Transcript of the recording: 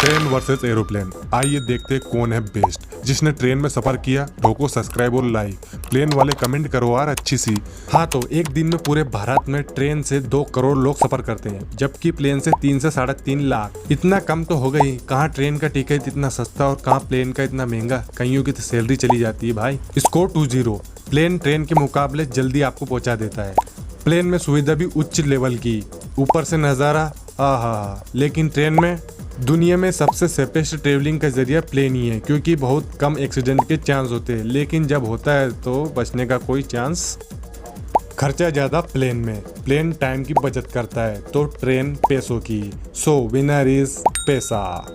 Train versus aeroplane, आइए देखते हैं कौन है बेस्ट। जिसने ट्रेन में सफर किया ठोको सब्सक्राइब और लाइक, प्लेन वाले कमेंट करो यार अच्छी सी। हाँ तो एक दिन में पूरे भारत में ट्रेन से 2 करोड़ लोग सफर करते हैं, जबकि प्लेन से 3 से 3.5 लाख। इतना कम तो हो गई, कहाँ ट्रेन का टिकट इतना सस्ता और कहाँ प्लेन का इतना महंगा। कईयों की तो सैलरी चली जाती है भाई। स्कोर 2-0, प्लेन ट्रेन के मुकाबले जल्दी आपको पहुंचा देता है। प्लेन में सुविधा भी उच्च लेवल की, ऊपर से नज़ारा आहा। लेकिन ट्रेन में दुनिया में सबसे सेफेस्ट ट्रेवलिंग का जरिया प्लेन ही है, क्योंकि बहुत कम एक्सीडेंट के चांस होते हैं। लेकिन जब होता है तो बचने का कोई चांस। खर्चा ज़्यादा प्लेन में, प्लेन टाइम की बचत करता है तो ट्रेन पैसों की। सो विनर इज पैसा।